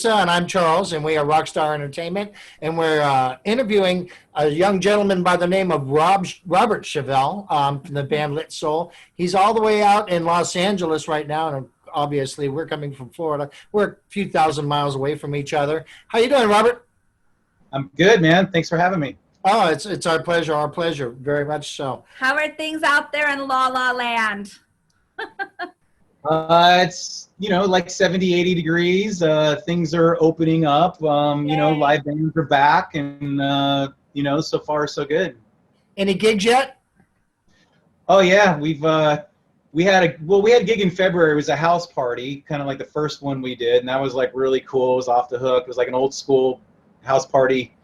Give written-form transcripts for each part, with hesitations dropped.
Lisa, and I'm Charles, and we are Rockstar Entertainment, and we're interviewing a young gentleman by the name of Robert Chevelle from the band Lit Soul. He's all the way out in Los Angeles right now, and obviously we're coming from Florida. We're a few thousand miles away from each other. How you doing, Robert? I'm good, man. Thanks for having me. Oh, it's our pleasure, very much so. How are things out there in La La Land? It's, like 70, 80 degrees. Things are opening up. Live bands are back, and, so far so good. Any gigs yet? Oh, yeah. We had a gig in February. It was a house party, kind of like the first one we did, and that was like really cool. It was off the hook. It was like an old school house party,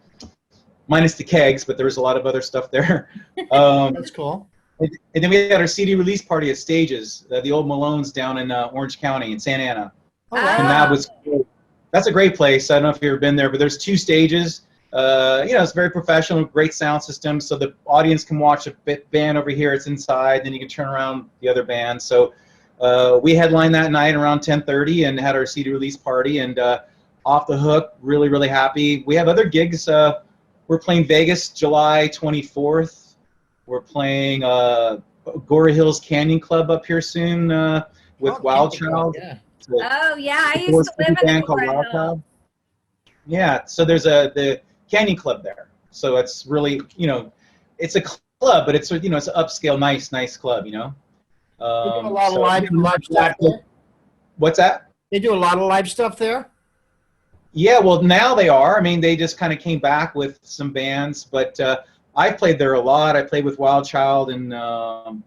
minus the kegs, but there was a lot of other stuff there. That's cool. And then we had our CD release party at Stages, the old Malone's down in Orange County in Santa Ana. Oh, wow. And that was cool. That's a great place. I don't know if you've ever been there, but there's 2 stages. It's very professional, great sound system, so the audience can watch a band over here. It's inside, then you can turn around the other band. So we headlined that night around 10:30 and had our CD release party, and off the hook, really, really happy. We have other gigs. We're playing Vegas July 24th. We're playing Gora Hills Canyon Club up here soon with Wild Child. Yeah. I used to live in Gora Hills. Yeah, so there's the Canyon Club there. So it's really, it's a club, but it's an upscale, nice club, They do a lot of live stuff there. What's that? They do a lot of live stuff there? Yeah, well, now they are. I mean, they just kind of came back with some bands, but I played there a lot. I played with Wild Child and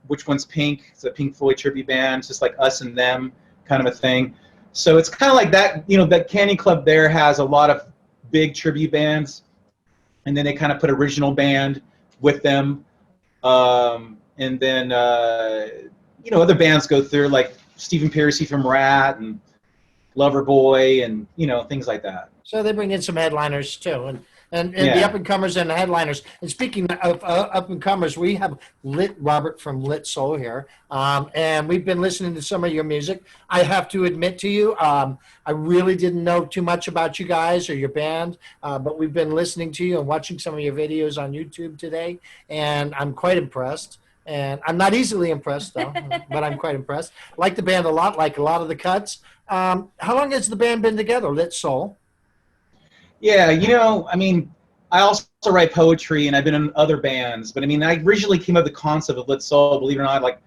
Which One's Pink? It's a Pink Floyd tribute band, just like Us and Them kind of a thing. So it's kind of like that, that Canyon Club there has a lot of big tribute bands, and then they kind of put original band with them. And then, other bands go through, like Stephen Pearcy from Rat and Loverboy and, things like that. So they bring in some headliners too, and Yeah. the up-and-comers and the headliners. And speaking of up-and-comers, we have Robert from Lit Soul here, and we've been listening to some of your music. I have to admit to you, I really didn't know too much about you guys or your band, but we've been listening to you and watching some of your videos on YouTube today, and I'm quite impressed. And I'm not easily impressed, though, but I'm quite impressed. Like the band a lot, like a lot of the cuts. How long has the band been together, Lit Soul? Yeah, I also write poetry, and I've been in other bands. But, I originally came up with the concept of Lit Soul, believe it or not, like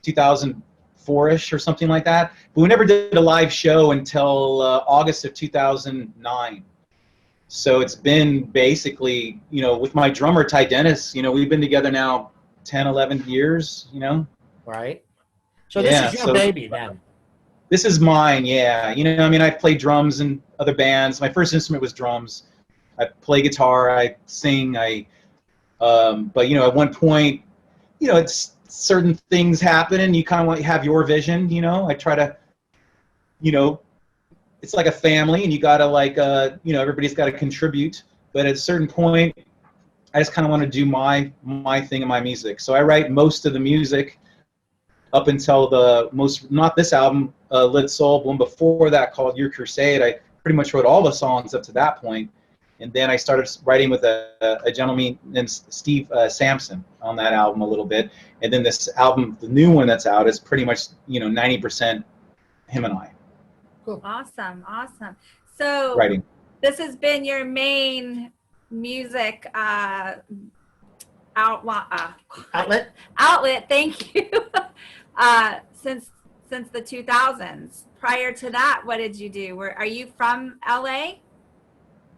2004-ish or something like that. But we never did a live show until August of 2009. So it's been basically, with my drummer, Ty Dennis, we've been together now 10, 11 years, Right. So this is your baby, then. This is mine, yeah. I played drums in other bands. My first instrument was drums. I play guitar, I sing, but at one point, it's certain things happen and you kind of want to have your vision, I try to, it's like a family and you got to everybody's got to contribute, but at a certain point, I just kind of want to do my thing in my music. So I write most of the music up until not this album, Lit Soul, one before that called Your Crusade. I pretty much wrote all the songs up to that point. And then I started writing with a gentleman named Steve Sampson on that album a little bit. And then this album, the new one that's out, is pretty much, 90% him and I. Cool. Awesome. So writing. This has been your main music outlet. Thank you. Since the 2000s. Prior to that, what did you do? Are you from LA?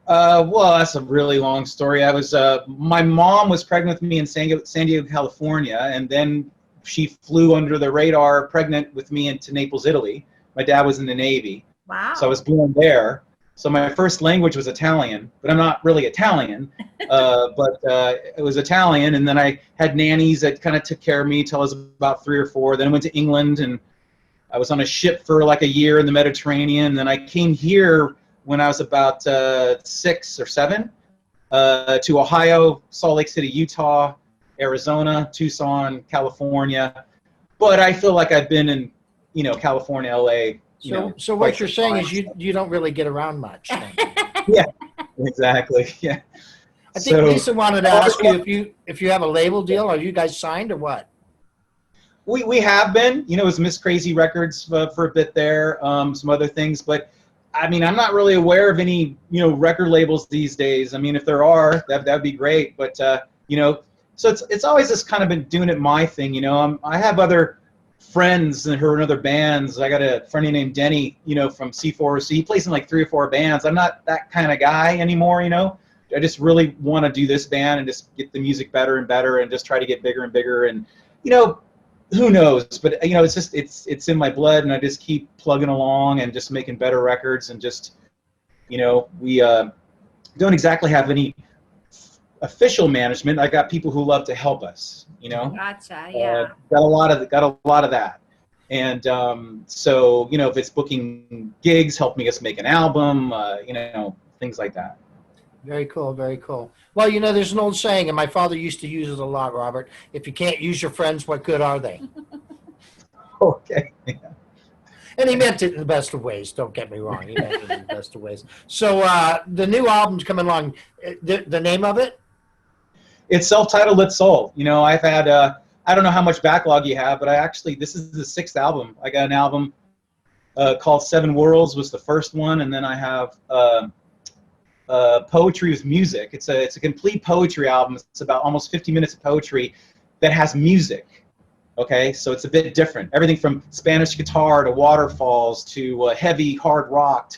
Well, that's a really long story. My mom was pregnant with me in San Diego, California, and then she flew under the radar pregnant with me into Naples, Italy. My dad was in the Navy. Wow. So I was born there. So my first language was Italian, but I'm not really Italian, but it was Italian. And then I had nannies that kind of took care of me till I was about 3 or 4. Then I went to England, and I was on a ship for like a year in the Mediterranean. Then I came here when I was about 6 or 7 to Ohio, Salt Lake City, Utah, Arizona, Tucson, California. But I feel like I've been in, California, LA So quite what you're saying is surprised. you don't really get around much. Then. Yeah, exactly. Yeah. I think So Lisa wanted to ask you if you have a label deal. Are you guys signed or what? we have been, it was Miss Crazy Records for a bit there, some other things, but I mean, I'm not really aware of any, record labels these days. I mean, if there are, that'd be great. But so it's always just kind of been doing it my thing. I have other friends who are in other bands. I got a friend named Denny, from C4. So he plays in like 3 or 4 bands. I'm not that kind of guy anymore. I just really want to do this band and just get the music better and better and just try to get bigger and bigger. And who knows? But it's just it's in my blood, and I just keep plugging along and just making better records, and just we don't exactly have any official management. I got people who love to help us. Gotcha. Yeah. Got a lot of that, and so if it's booking gigs, helping us make an album, things like that. Very cool, very cool. Well, there's an old saying, and my father used to use it a lot, Robert. If you can't use your friends, what good are they? Okay. And he meant it in the best of ways. Don't get me wrong. He meant it in the best of ways. So the new album's coming along. The name of it? It's self-titled Lit Soul. I've had, I don't know how much backlog you have, but this is the 6th album. I got an album called 7 Worlds was the first one, and then I have Poetry with Music. It's a complete poetry album. It's about almost 50 minutes of poetry that has music. Okay, so it's a bit different. Everything from Spanish guitar to waterfalls to heavy hard rock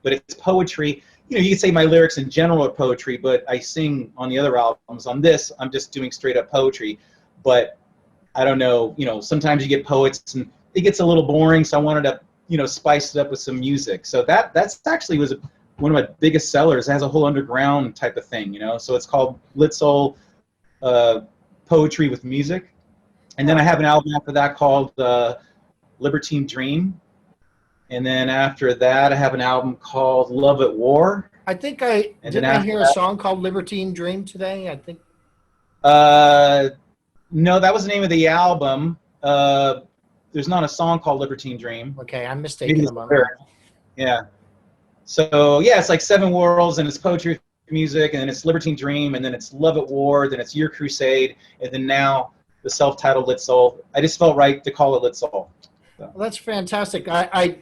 but it's poetry. You could say my lyrics in general are poetry, but I sing on the other albums. On this, I'm just doing straight up poetry. But I don't know, sometimes you get poets and it gets a little boring, so I wanted to, spice it up with some music. So that's actually was one of my biggest sellers. It has a whole underground type of thing, So it's called Lit Soul Poetry with Music. And then I have an album after that called Libertine Dream. And then after that, I have an album called Love at War. I think I hear a song called Libertine Dream today. I think. No, that was the name of the album. There's not a song called Libertine Dream. Okay, I'm mistaken about that. Yeah. So yeah, it's like 7 Worlds, and it's poetry music, and then it's Libertine Dream, and then it's Love at War, then it's Your Crusade, and then now the self-titled Lit Soul. I just felt right to call it Lit Soul. So. Well, that's fantastic. I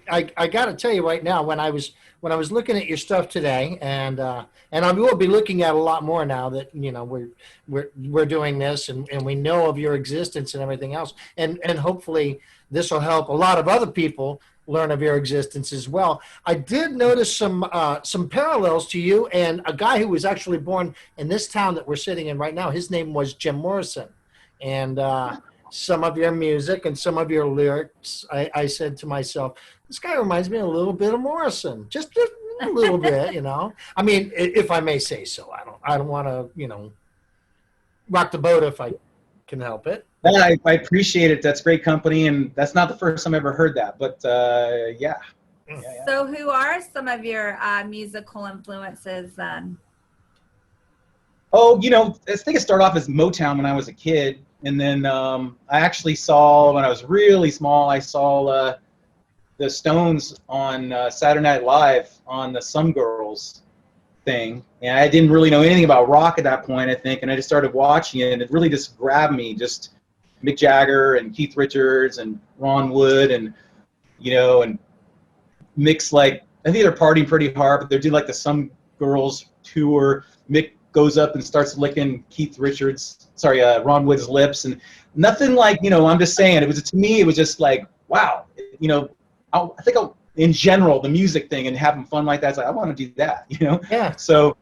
got to tell you right now, when I was looking at your stuff today, and I will be looking at a lot more now that we're doing this, and we know of your existence and everything else, and hopefully this will help a lot of other people learn of your existence as well. I did notice some parallels to you and a guy who was actually born in this town that we're sitting in right now. His name was Jim Morrison. And some of your music and some of your lyrics, I said to myself, this guy reminds me a little bit of Morrison, just a little bit, I mean, if I may say so. I don't want to, rock the boat if I can help it. I appreciate it. That's great company, and that's not the first time I ever heard that. But yeah. So, who are some of your musical influences then? Oh, I think it started off as Motown when I was a kid. And then I actually saw, when I was really small, I saw the Stones on Saturday Night Live on the Some Girls thing. And I didn't really know anything about rock at that point, I think. And I just started watching it, and it really just grabbed me. Just Mick Jagger and Keith Richards and Ron Wood and, and Mick's like, I think they're partying pretty hard, but they're doing like the Some Girls tour. Mick goes up and starts licking Ron Wood's lips, and nothing like, I'm just saying, to me, it was just like, wow, I think in general, the music thing and having fun like that, it's like, I want to do that, Yeah. So,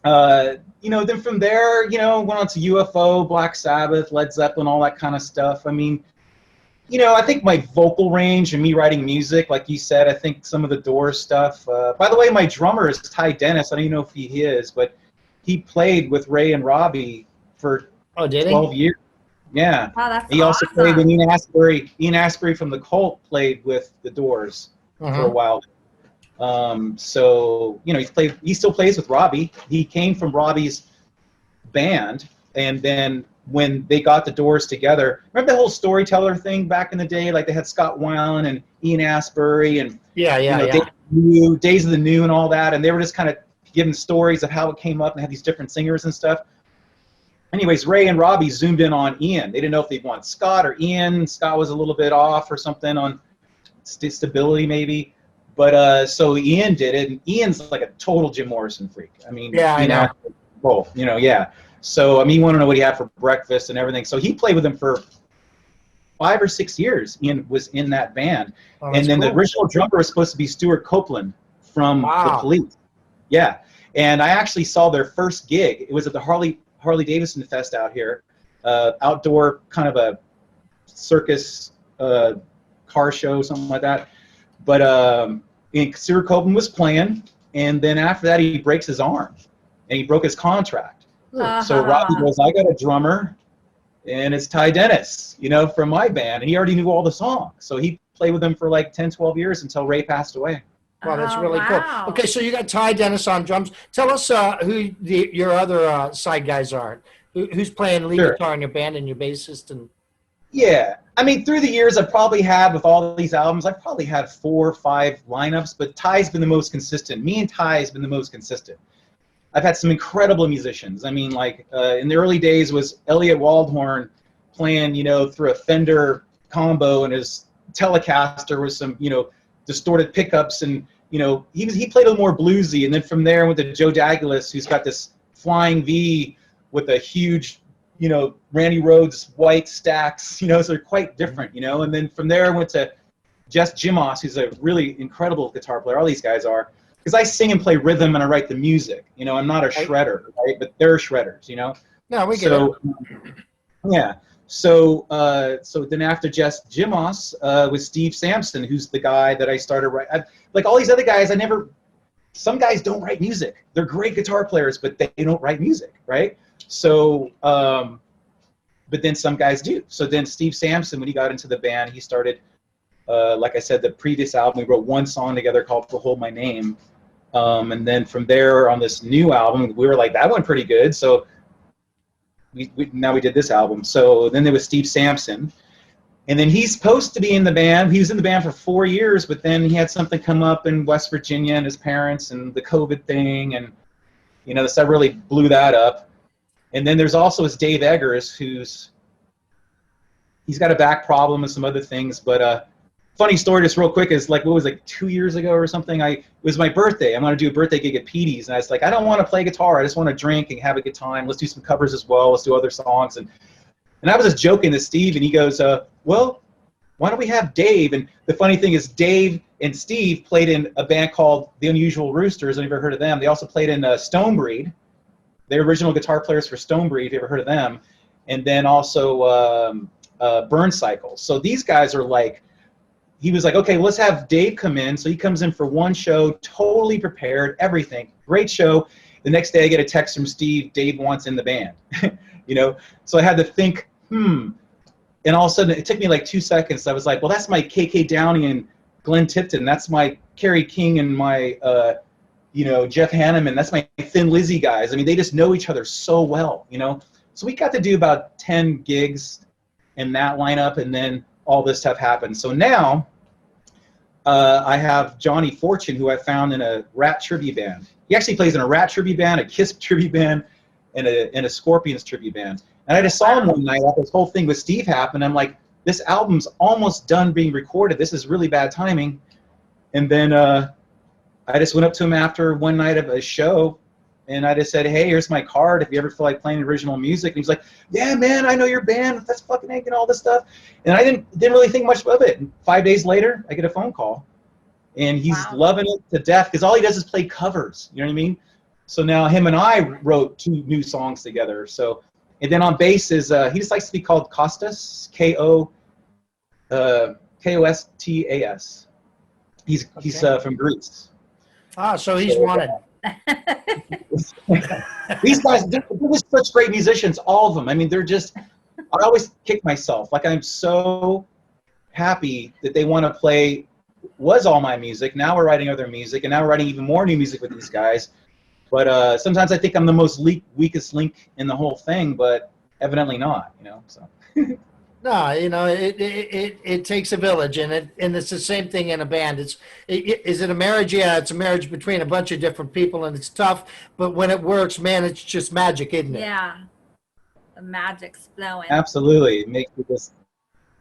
then from there, went on to UFO, Black Sabbath, Led Zeppelin, all that kind of stuff. I mean, I think my vocal range and me writing music, like you said, I think some of the Doors stuff. By the way, my drummer is Ty Dennis. I don't even know if he is, but he played with Ray and Robbie for 12 years. Yeah. Oh, that's he also awesome. played with Ian Astbury. Ian Astbury from the Cult played with the Doors for a while. So he still plays with Robbie. He came from Robbie's band, and then when they got the Doors together. Remember the whole storyteller thing back in the day? Like they had Scott Weiland and Ian Astbury and Days of the New and all that, and they were just kind of giving stories of how it came up and had these different singers and stuff. Anyways, Ray and Robbie zoomed in on Ian. They didn't know if they'd want Scott or Ian. Scott was a little bit off or something on stability maybe. But so Ian did it, and Ian's like a total Jim Morrison freak. I mean, I know. Both, So I mean, you want to know what he had for breakfast and everything. So he played with them for 5 or 6 years. Ian was in that band, and then the original drummer was supposed to be Stuart Copeland from the Police. Yeah, and I actually saw their first gig. It was at the Harley Davidson Fest out here, outdoor kind of a circus car show, something like that. But Stuart Copeland was playing, and then after that he breaks his arm, and he broke his contract. So Robbie goes, I got a drummer, and it's Ty Dennis, from my band, and he already knew all the songs. So he played with them for like 10, 12 years until Ray passed away. Wow, that's really cool. Okay, so you got Ty Dennis on drums. Tell us who your other side guys are. Who's playing lead guitar in your band and your bassist? And yeah, I mean, through the years, I've probably had, with all these albums, I've probably had 4 or 5 lineups, but Ty's been the most consistent. Me and Ty's been the most consistent. I've had some incredible musicians. I mean, like in the early days was Elliot Waldhorn playing, through a Fender combo, and his Telecaster with some, distorted pickups, and he played a little more bluesy. And then from there, I went to Joe Dagulas, who's got this flying V with a huge, Randy Rhoads white stacks, so they're quite different, And then from there, I went to Jess Jimos, who's a really incredible guitar player. All these guys are, because I sing and play rhythm and I write the music. I'm not a shredder, right? But they're shredders, No, we get it. Yeah. So then after Jess Jimos was Steve Sampson, who's the guy that I started writing. Like all these other guys, some guys don't write music. They're great guitar players, but they don't write music, right? So, but then some guys do. So then Steve Sampson, when he got into the band, he started, like I said, the previous album, we wrote one song together called "To Hold My Name." And then from there on this new album, we were like, that went pretty good. So now we did this album. So then there was Steve Sampson, and then he's supposed to be in the band. He was in the band for 4 years, but then he had something come up in West Virginia and his parents and the COVID thing, and so that really blew that up. And then there's also this Dave Eggers, he's got a back problem and some other things. But funny story, just real quick, is like, what was it, like 2 years ago or something? It was my birthday. I'm going to do a birthday gig at Petey's, and I was like, I don't want to play guitar. I just want to drink and have a good time. Let's do some covers as well. Let's do other songs. And I was just joking to Steve, and he goes, well, why don't we have Dave? And the funny thing is, Dave and Steve played in a band called The Unusual Roosters. I've never heard of them. They also played in Stonebreed. They're original guitar players for Stonebreed, if you ever heard of them. And then also Burn Cycle. So these guys are like, he was like, okay, let's have Dave come in. So he comes in for one show, totally prepared, everything. Great show. The next day I get a text from Steve, Dave wants in the band. So I had to think, and all of a sudden it took me like 2 seconds. I was like, well, that's my KK Downey and Glenn Tipton. That's my Kerry King and my Jeff Hanneman. That's my Thin Lizzy guys. I mean, they just know each other so well, So we got to do about 10 gigs in that lineup, and then all this stuff happened. So now I have Johnny Fortune, who I found in a Rat tribute band. He actually plays in a Rat tribute band, a Kiss tribute band, and a Scorpions tribute band. And I just saw him one night after this whole thing with Steve happened. I'm like, this album's almost done being recorded. This is really bad timing. And then I just went up to him after one night of a show, and I just said, hey, here's my card if you ever feel like playing original music. And he's like, yeah, man, I know your band. That's fucking Hank and all this stuff. And I didn't really think much of it. And 5 days later, I get a phone call. And he's loving it to death, because all he does is play covers. You know what I mean? So now him and I wrote 2 new songs together. So, and then on bass is, he just likes to be called Kostas, Kostas. He's from Greece. Ah, so he's wanted. These guys, they're just such great musicians, all of them. I mean, they're just, I always kick myself. Like, I'm so happy that they want to play was all my music. Now we're writing other music, and now we're writing even more new music with these guys. But sometimes I think I'm the most weakest link in the whole thing. But evidently not, you know. So No, you know, it takes a village, and it's the same thing in a band. Is it a marriage? Yeah, it's a marriage between a bunch of different people, and it's tough. But when it works, man, it's just magic, isn't it? Yeah, the magic's flowing. absolutely, it makes me just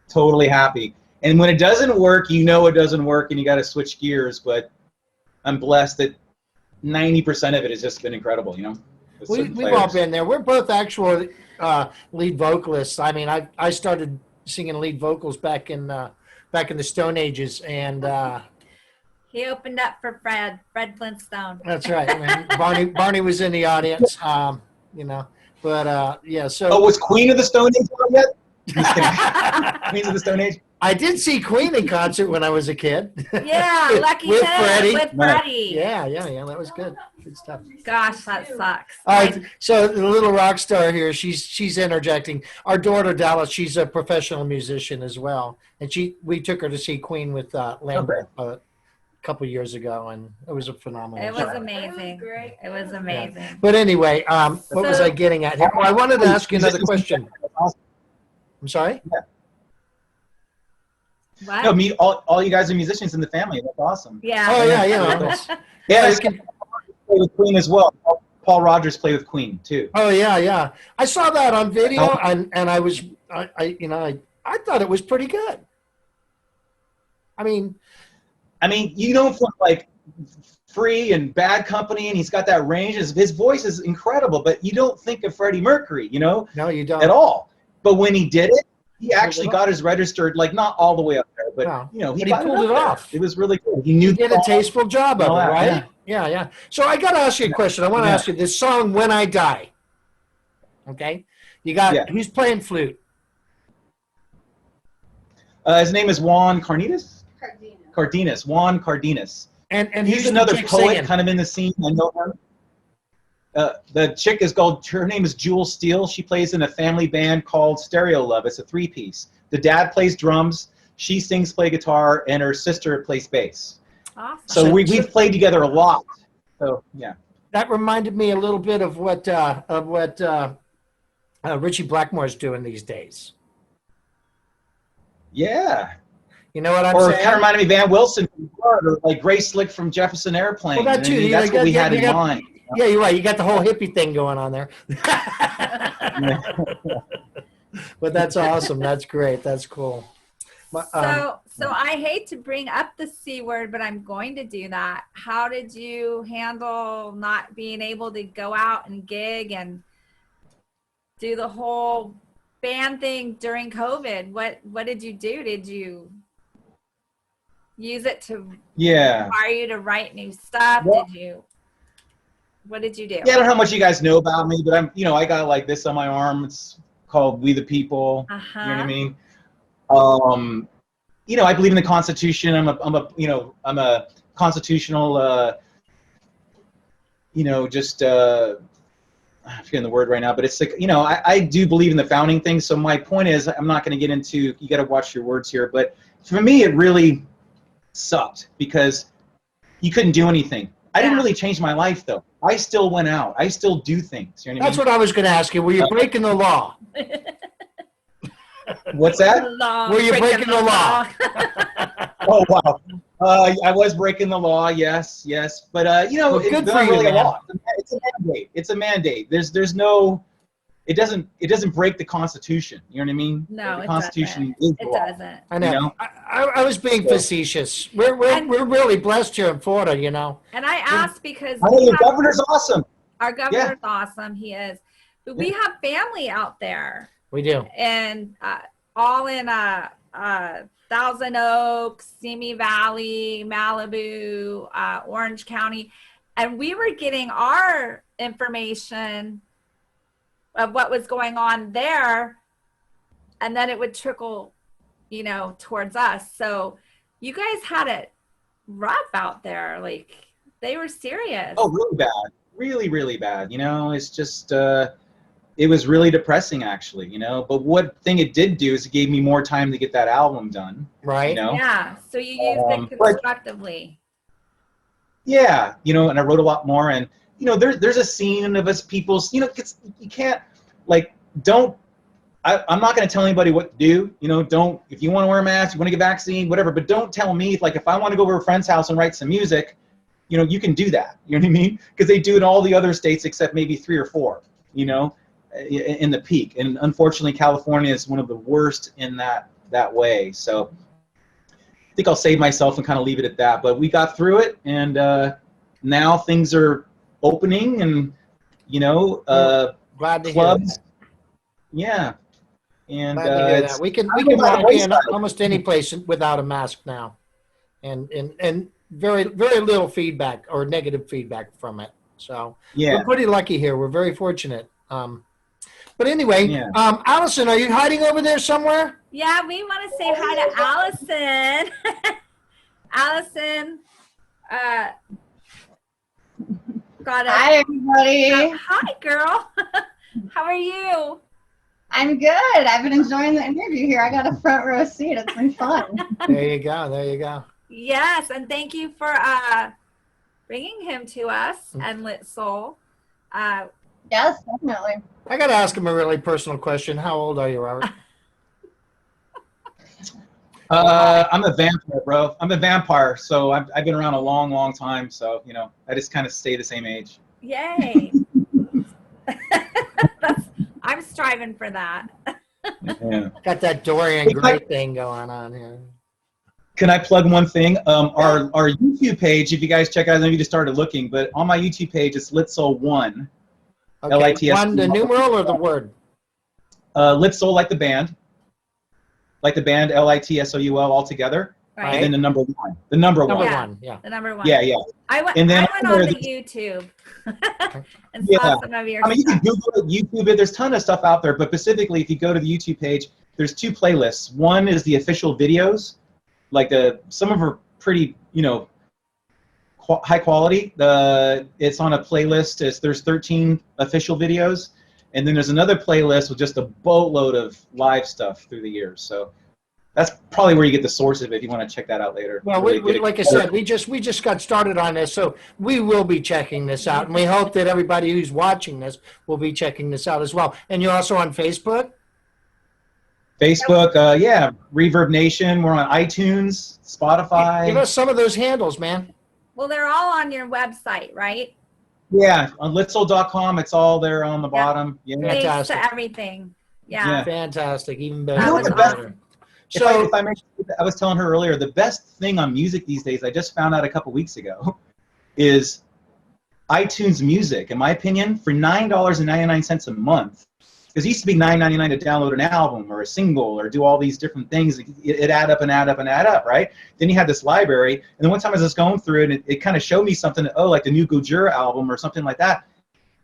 totally happy. And when it doesn't work, you know it doesn't work, and you got to switch gears. But I'm blessed that 90% of it has just been incredible, you know. With certain We've all players. been there. We're both actual lead vocalists. I mean, I started singing lead vocals back in the Stone Ages, and He opened up for Fred Flintstone. that's right. Man. Barney was in the audience, you know. But yeah, Oh, so was Queen of the Stone Age on yet? Just kidding. Queens of the Stone Age. I did see Queen in concert when I was a kid. Yeah, lucky With him, Freddie. with Freddie. Yeah, that was good. Good stuff. Gosh, that sucks. All right, so the little rock star here, she's interjecting. Our daughter Dallas, she's a professional musician as well, and we took her to see Queen with Lambert a couple years ago, and it was a phenomenal. It was show. amazing. It was amazing. But anyway, what was I getting at here? Oh, I wanted to ask you another question. I'm sorry. Yeah. What? No, me. All you guys are musicians in the family. That's awesome. Yeah. Oh yeah, that's- Yeah, I you can- play with Queen as well. Paul Rogers played with Queen too. Oh yeah. I saw that on video, and I thought it was pretty good. I mean, you know, from like Free and Bad Company, and he's got that range. His voice is incredible, but you don't think of Freddie Mercury, you know, no, you don't. at all. But when he did it, he actually got his registered, like not all the way up there, but No. you know, But he got pulled up it there. off. It was really cool. He knew You did the a song. tasteful job of it, Oh, right? Yeah. So I got to ask you a question. I want to ask you this song, When I Die. Okay? You got, who's playing flute? His name is Juan Cardenas. Cardenas. Juan Cardenas. And He's who's the another chick poet, singing? kind of in the scene. I know her. The chick is called, her name is Jewel Steele. She plays in a family band called Stereo Love. It's a three-piece. The dad plays drums, she sings, play guitar, and her sister plays bass. Awesome. So we've played together a lot. So yeah. That reminded me a little bit of what Richie Blackmore's doing these days. Yeah. You know what I'm Or saying? kind of reminded me of Van Wilson from Florida, or like Grace Slick from Jefferson Airplane. Well, that too. That's what we had in mind. Yeah, you're right. You got the whole hippie thing going on there. But that's awesome. That's great. That's cool. So I hate to bring up the C word, but I'm going to do that. How did you handle not being able to go out and gig and do the whole band thing during COVID? What did you do? Did you use it to inspire you to write new stuff? Well, What did you do? Yeah, I don't know how much you guys know about me, but I got like this on my arm. It's called We the People. You know what I mean? I believe in the Constitution. I'm a constitutional, I'm forgetting the word right now, but it's like, I do believe in the founding thing. So my point is, I'm not going to get into, you got to watch your words here, but for me, it really sucked because you couldn't do anything. I didn't really change my life though. I still went out. I still do things. You know That's what I was going to ask you. Were you breaking the law? What's that? Were you breaking the law? Oh wow. I was breaking the law. Yes. But it's good not for you, really a man. law. It's a mandate. It's a mandate. There's no. It doesn't break the Constitution. You know what I mean? No, the Constitution is the it law. doesn't. I know. You know? I was being facetious. We're really blessed here in Florida, you know. And I asked because I know your governor's awesome. our governor's awesome. He is. But we have family out there. We do. And all in Thousand Oaks, Simi Valley, Malibu, Orange County. And we were getting our information of what was going on there, and then it would trickle, towards us. So you guys had it rough out there. Like, they were serious. Oh, really bad. Really, really bad. It's just, it was really depressing actually, But what thing it did do is it gave me more time to get that album done. Right. Yeah. So you used it constructively. Yeah. And I wrote a lot more, and there's a scene of us people, you can't, like, don't I'm not going to tell anybody what to do. You know, don't, if you want to wear a mask, you want to get vaccine, whatever, but don't tell me if I want to go over to a friend's house and write some music, you know, you can do that. You know what I mean? Because they do it in all the other states except maybe 3 or 4, you know, in the peak. And unfortunately, California is one of the worst in that way. So I think I'll save myself and kind of leave it at that. But we got through it, and now things are opening, and, you know, Glad to clubs. hear that. Yeah. And Glad to hear that. We can walk in almost any place without a mask now, and very little feedback or negative feedback from it. So yeah, we're pretty lucky here. We're very fortunate. But anyway, yeah. Allison, are you hiding over there somewhere? Yeah, we want to say hi to Allison. Allison, got it. Hi, everybody. Hi, girl. How are you? I'm good. I've been enjoying the interview here. I got a front row seat. It's been fun. There you go. There you go. Yes, and thank you for bringing him to us and Lit Soul. Yes, definitely. I got to ask him a really personal question. How old are you, Robert? I'm a vampire, bro. I'm a vampire, so I've been around a long, long time. So, you know, I just kind of stay the same age. Yay. I'm striving for that. Yeah. Got that Dorian Gray thing going on here. Can I plug one thing? Our YouTube page, if you guys check out, I know you just started looking, but on my YouTube page, it's Lit Soul 1. Okay, L-I-T-S. one, the numeral or the word? Lit Soul, like the band. Like the band, L-I-T-S-O-U-L, all together. Right. And then the number 1. The number Number 1. Yeah. one, yeah. The number 1. Yeah, yeah. I went And then on the YouTube and saw some of your I mean, you stuff. can Google it, YouTube it. There's a ton of stuff out there, but specifically, if you go to the YouTube page, there's 2 playlists. One is the official videos, like some of them are pretty, you know, high quality. It's on a playlist. There's 13 official videos, and then there's another playlist with just a boatload of live stuff through the years. So that's probably where you get the source of it if you want to check that out later. Well, Really like I said, we just got started on this, so we will be checking this out, and we hope that everybody who's watching this will be checking this out as well. And you're also on Facebook? Facebook, yeah, Reverb Nation. We're on iTunes, Spotify. Give us some of those handles, man. Well, they're all on your website, right? Yeah, on litsoul.com, it's all there on the bottom. Yeah. Links Fantastic. to everything. Yeah. Yeah. Fantastic, even That better. was the best- awesome. So, if I mentioned, I was telling her earlier, the best thing on music these days, I just found out a couple weeks ago, is iTunes Music. In my opinion, for $9.99 a month, because it used to be $9.99 to download an album or a single or do all these different things. It add up and add up and add up, right? Then you had this library, and then one time I was just going through it, and it kind of showed me something, like the new Gojira album or something like that.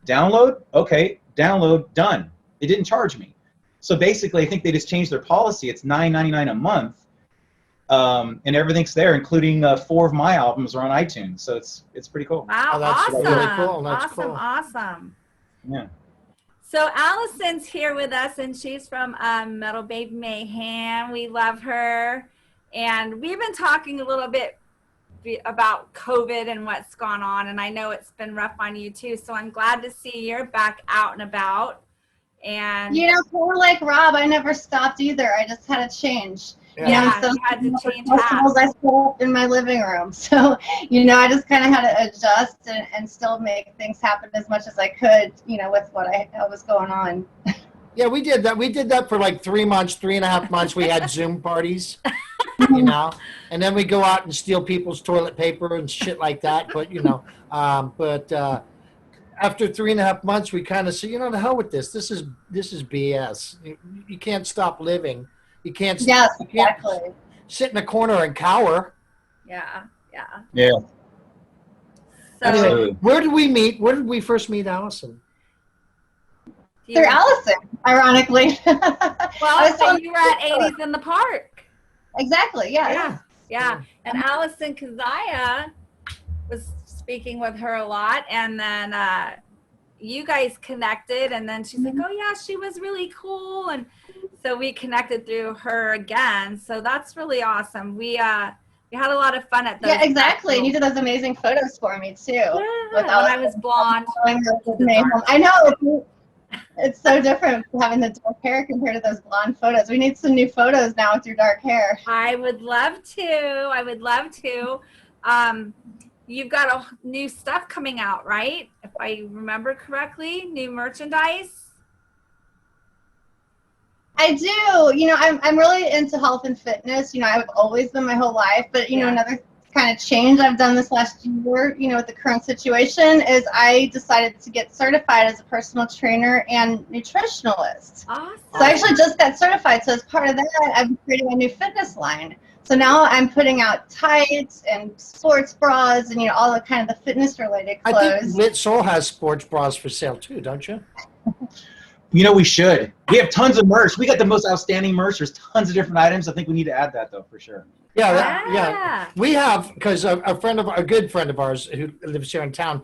Download, okay, download, done. It didn't charge me. So basically, I think they just changed their policy. It's $9.99 a month, and everything's there, including 4 of my albums are on iTunes. So it's pretty cool. Wow, Oh, that's awesome. really cool. That's awesome, cool. awesome. Yeah. So Allison's here with us, and she's from Metal Babe Mayhem. We love her. And we've been talking a little bit about COVID and what's gone on, and I know it's been rough on you too. So I'm glad to see you're back out and about. And You know, kind of like Rob, I never stopped either. I just had to change. yeah, So you had to change festivals hats. I set up in my living room. So, you know, I just kind of had to adjust and still make things happen as much as I could, you know, with what was going on. yeah, we did that. We did that for like 3 months, 3.5 months. We had Zoom parties, you know, and then we go out and steal people's toilet paper and shit like that. But, you know, after 3.5 months, we kind of say, you know, the hell with this. This is BS. You can't stop living. You can't. Yes, you can't exactly. sit in a corner and cower. Yeah, yeah. Yeah. So Absolutely. Where did we meet? Where did we first meet Allison? you, Through Allison, ironically. I well, was so telling you were at 80s in the park. Exactly, yeah. Yeah. And Allison Kazaya was speaking with her a lot, and then you guys connected, and then she's like, oh yeah, she was really cool, and so we connected through her again. So that's really awesome. We had a lot of fun at those. Yeah, exactly. And you did those amazing photos for me too. Yeah, With when I was blonde. I know. It's so different having the dark hair compared to those blonde photos. We need some new photos now with your dark hair. I would love to. I would love to. You've got new stuff coming out, right? If I remember correctly, new merchandise. I do. You know, I'm really into health and fitness. You know, I've always been my whole life, but you know, another kind of change I've done this last year, you know, with the current situation is I decided to get certified as a personal trainer and nutritionalist. Awesome. So I actually just got certified. So as part of that, I'm creating a new fitness line. So now I'm putting out tights and sports bras and, you know, all the kind of the fitness related clothes. I think Lit Soul has sports bras for sale too, don't you? You know, we should. We have tons of merch. We got the most outstanding merch. There's tons of different items. I think we need to add that though, for sure. Yeah. We have, because a good friend of ours who lives here in town,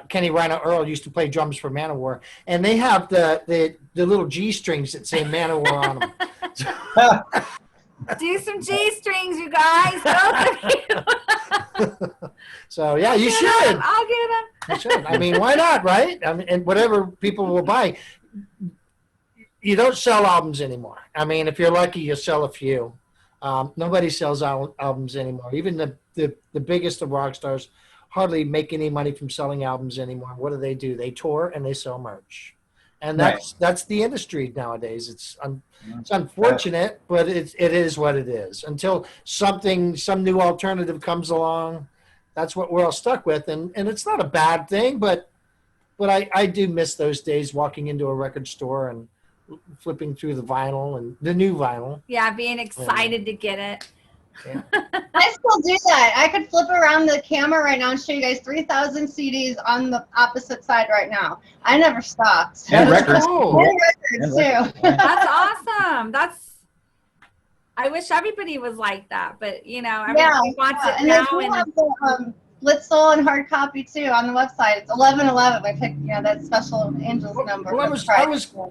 Kenny Rhino Earl, used to play drums for Manowar, and they have the little G strings that say Manowar on them. Do some G strings, you guys. Both of you. So yeah, you should. I'll get them. You should. I mean, why not, right? I mean, and whatever people will buy. You don't sell albums anymore. I mean, if you're lucky, you sell a few. Nobody sells albums anymore. Even the biggest of rock stars hardly make any money from selling albums anymore. What do? They tour and they sell merch, and that's the industry nowadays. It's unfortunate, but it is what it is. Until some new alternative comes along, that's what we're all stuck with, and it's not a bad thing, but I do miss those days walking into a record store and flipping through the vinyl and the new vinyl. Yeah, being excited to get it. Yeah. I still do that. I could flip around the camera right now and show you guys 3,000 CDs on the opposite side right now. I never stopped. And records. Cool. And records too. That's awesome. I wish everybody was like that, but you know, everybody wants it and now. then we have the Lit Soul and hard copy too on the website. It's 1111. I picked that special Angels number. Well,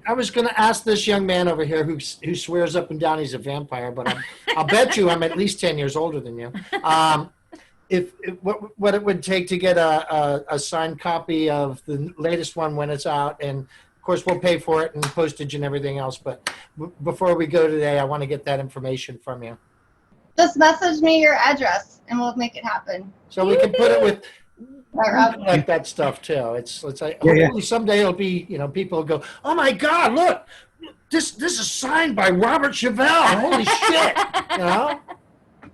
I was going to ask this young man over here who swears up and down he's a vampire, but I'll bet you I'm at least 10 years older than you. What it would take to get a signed copy of the latest one when it's out, and of course we'll pay for it and postage and everything else. But before we go today, I want to get that information from you. Just message me your address and we'll make it happen. So we can put it with like that stuff too. It's like hopefully someday it'll be, you know, people will go, oh my God, look, this is signed by Robert Chevelle. Holy shit, you know.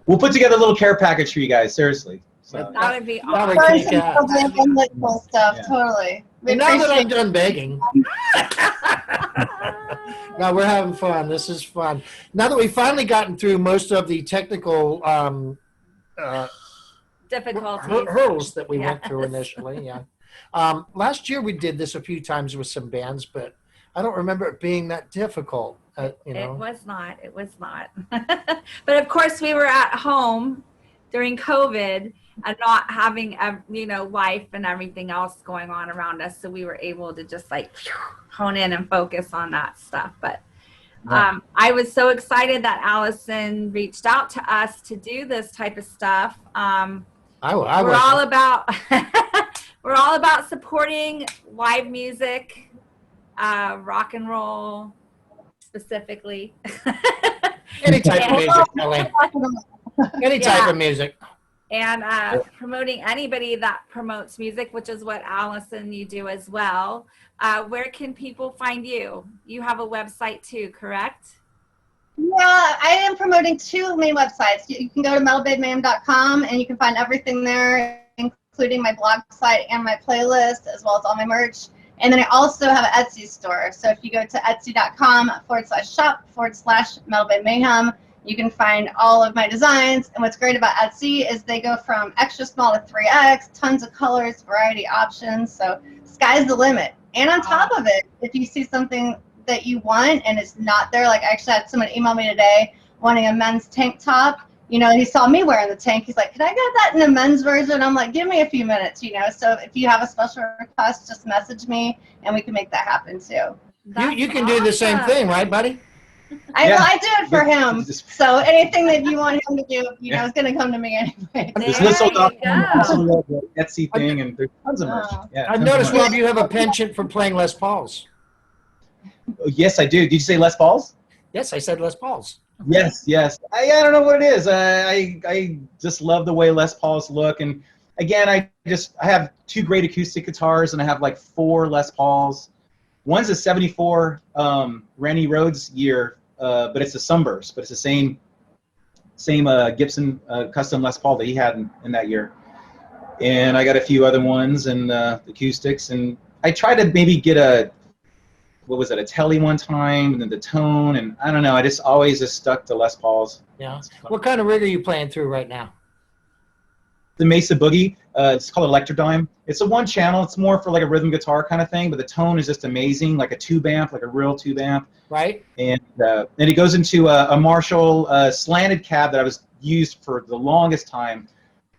We'll put together a little care package for you guys. Seriously. So. That would be That awesome. would Cool stuff, totally. We And now that I'm appreciate done begging. No, we're having fun. This is fun. Now that we've finally gotten through most of the technical Difficulties. hurdles that we went through initially, last year we did this a few times with some bands, but I don't remember it being that difficult. You know? It was not. But of course we were at home during COVID and not having, life and everything else going on around us. So we were able to just hone in and focus on that stuff. But I was so excited that Alison reached out to us to do this type of stuff. We're all about supporting live music, rock and roll specifically. Any type of music, Kelly. Any type of music. And promoting anybody that promotes music, which is what Alison, you do as well. Where can people find you? You have a website too, correct? Yeah, I am promoting two main websites. You can go to metalbabemayhem.com and you can find everything there, including my blog site and my playlist, as well as all my merch. And then I also have an Etsy store. So if you go to etsy.com/shop/metalbabemayhem, you can find all of my designs. And what's great about Etsy is they go from extra small to 3X, tons of colors, variety options. So sky's the limit. And on top of it, if you see something that you want and it's not there, like I actually had someone email me today wanting a men's tank top. You know, he saw me wearing the tank. He's like, can I get that in a men's version? I'm like, give me a few minutes, you know. So if you have a special request, just message me and we can make that happen too. You can do the same thing, right, buddy? I do it for him. So anything that you want him to do, you know, is going to come to me anyway. There's Etsy thing, and there's tons of merch. I've noticed, Rob, you have a penchant for playing Les Pauls. Yes, I do. Did you say Les Pauls? Yes, I said Les Pauls. Yes, yes. I don't know what it is. I just love the way Les Pauls look. And again, I have 2 great acoustic guitars, and I have like 4 Les Pauls. One's a '74 Randy Rhoads year, but it's a Sunburst, but it's the same Gibson custom Les Paul that he had in that year. And I got a few other ones and acoustics, and I tried to maybe get a Telly one time, and then the Tone, and I don't know. I just always stuck to Les Pauls. Yeah. What kind of rig are you playing through right now? The Mesa Boogie. It's called Electrodyne. It's a 1-channel. It's more for like a rhythm guitar kind of thing, but the tone is just amazing, like a tube amp, like a real tube amp. Right. And it goes into a Marshall slanted cab that I was used for the longest time.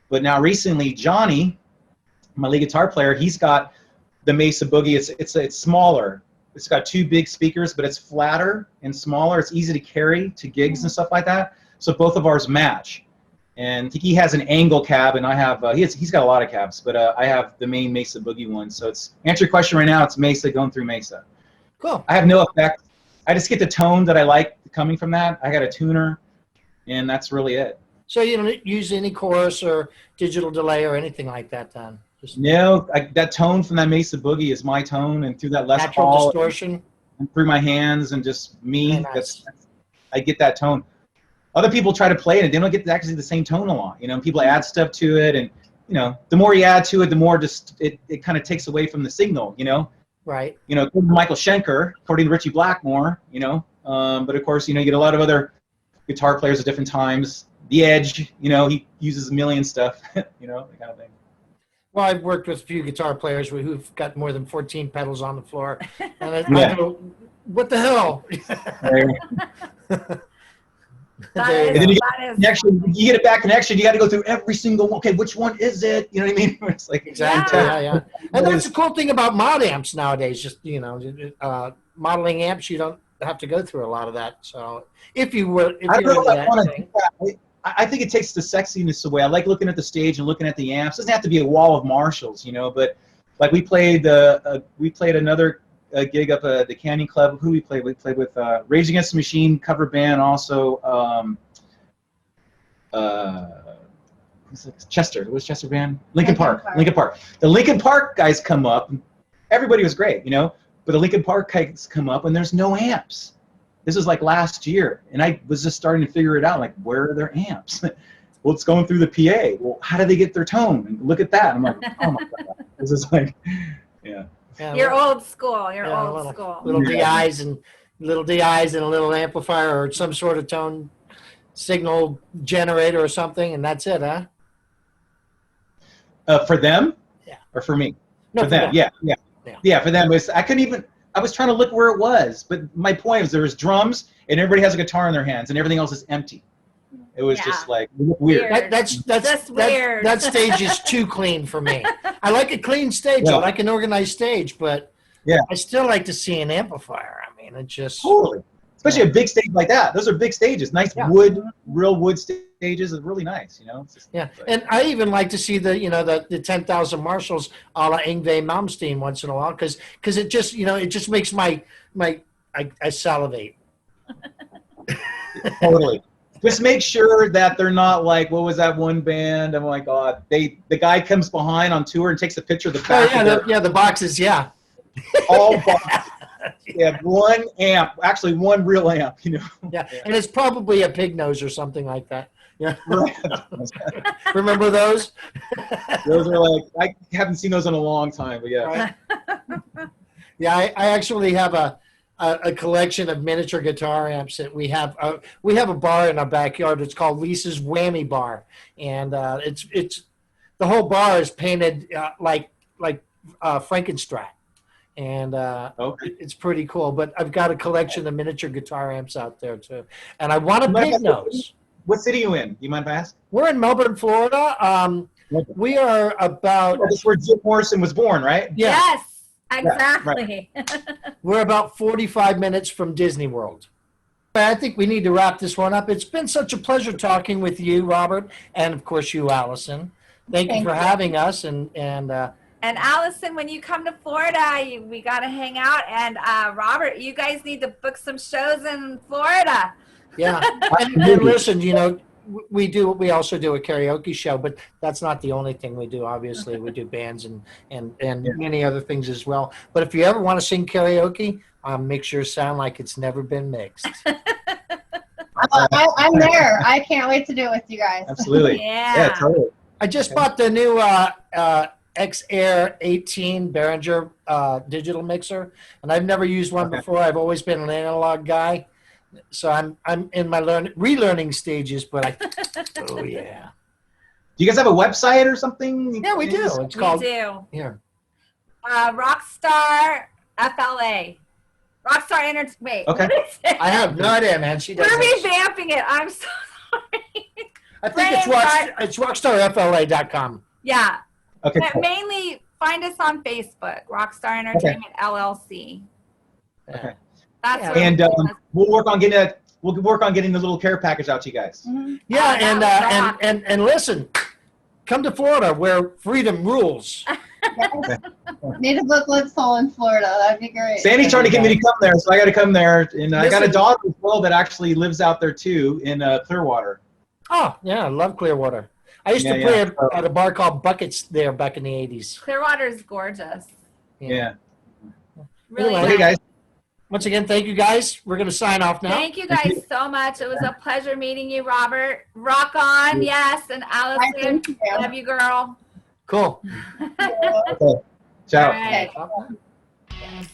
But now recently, Johnny, my lead guitar player, he's got the Mesa Boogie. It's smaller. It's got 2 big speakers, but it's flatter and smaller. It's easy to carry to gigs and stuff like that. So both of ours match. And he has an angle cab, and I have he's got a lot of cabs, but I have the main Mesa Boogie one. So it's answer your question right now. It's Mesa going through Mesa. Cool. I have no effect. I just get the tone that I like coming from that. I got a tuner, and that's really it. So you don't use any chorus or digital delay or anything like that, then? Just No, that tone from that Mesa Boogie is my tone, and through that Les natural Paul distortion. and through my hands and just me. Very nice. I get that tone. Other people try to play it, and they don't get actually the same tone a lot. You know, people add stuff to it, and you know, the more you add to it, the more just it kind of takes away from the signal. You know. Right. You know, Michael Schenker, according to Richie Blackmore. You know, but of course, you know, you get a lot of other guitar players at different times. The Edge, you know, he uses a million stuff. You know, that kind of thing. Well, I've worked with a few guitar players who've got more than 14 pedals on the floor, and I go, "What the hell?" And then you get it back connection. You got to go through every single one. Okay, which one is it? You know what I mean? It's like exactly, yeah. And that's the cool thing about mod amps nowadays. Just modeling amps, you don't have to go through a lot of that. So if you were, I don't know if I want to do that. I think it takes the sexiness away. I like looking at the stage and looking at the amps. It doesn't have to be a wall of Marshalls, you know. But like we played another gig up at the Canyon Club. Who we played? We played with Rage Against the Machine cover band. Also, Chester. What was Chester band? Linkin Park. Linkin Park. The Linkin Park guys come up. Everybody was great, you know. But the Linkin Park guys come up and there's no amps. This was like last year, and I was just starting to figure it out. Like, where are their amps? Well, it's going through the PA. Well, how do they get their tone? And look at that. I'm like, oh my god, this is like, yeah. You're old school. You're old school. Little DIs and a little amplifier or some sort of tone signal generator or something, and that's it, huh? For them? Yeah. Or for me? No, for them. Yeah. For them, I was trying to look where it was, but my point was there was drums and everybody has a guitar in their hands and everything else is empty. It was just like weird. That's weird. That stage is too clean for me. I like a clean stage. Yeah. I like an organized stage, but yeah, I still like to see an amplifier. I mean, it just totally, especially a big stage like that. Those are big stages, nice real wood stages. Is really nice, you know. And I even like to see the 10,000 Marshalls a la Yngwie Malmsteen once in a while because it just makes I salivate. Totally. Just make sure that they're not like, what was that one band? Oh my God. The guy comes behind on tour and takes a picture of the back. The boxes, yeah. All boxes. Yeah, one amp, actually one real amp, you know. Yeah, and it's probably a pig nose or something like that. Yeah. Right. Remember those? Those are like, I haven't seen those in a long time, but yeah. Right. Yeah, I actually have a collection of miniature guitar amps that we have a bar in our backyard. It's called Lisa's Whammy Bar, and it's the whole bar is painted like Frankenstein, and it's pretty cool. But I've got a collection of miniature guitar amps out there too, and I want a pig nose. What city are you in? Do you mind if I ask? We're in Melbourne, Florida. We are about. That's where Jim Morrison was born, right? Yeah. Yes. Exactly. Yeah, right. We're about 45 minutes from Disney World. I think we need to wrap this one up. It's been such a pleasure talking with you, Robert, and of course you, Allison. Thank you for having us, and And Allison, when you come to Florida, we got to hang out. And Robert, you guys need to book some shows in Florida. Yeah. And listen, you know, we also do a karaoke show, but that's not the only thing we do. Obviously, we do bands and many other things as well. But if you ever want to sing karaoke, make sure it sound like it's never been mixed. I'm there. I can't wait to do it with you guys. Absolutely. Yeah. Totally. I just bought the new X-Air 18 Behringer digital mixer, and I've never used one before. I've always been an analog guy, so I'm in my relearning stages. But oh yeah. Do you guys have a website or something? Yeah, we do. It's called here. Rockstar FLA. Rockstar Energy. Wait. Okay. I have no idea, man. She does. We're revamping it. I'm so sorry. I think it's rockstarfla.com. Yeah. Okay. But Cool. mainly find us on Facebook, Rockstar Entertainment LLC. Okay. That's Yeah. where And we- we'll work on getting the little care package out to you guys. Mhm. Yeah, Oh, that was and listen, come to Florida where freedom rules. Yes. Need to book Lit Soul in Florida. That'd be great. Sandy's trying to get me to come there, so I got to come there. And I got a Listen. daughter as well that actually lives out there too in Clearwater. Oh, yeah, I love Clearwater. I used to Yeah, play yeah. at a bar called Buckets there back in the 80s. Clearwater is gorgeous. Yeah. Really Anyway. Okay, nice. guys. Once again, thank you guys. We're going to sign off now. Thank you guys so much. It was a pleasure meeting you, Robert. Rock on, yes, and Allison. Thank you. Love you, girl. Cool. Ciao. All right. Okay. Yes.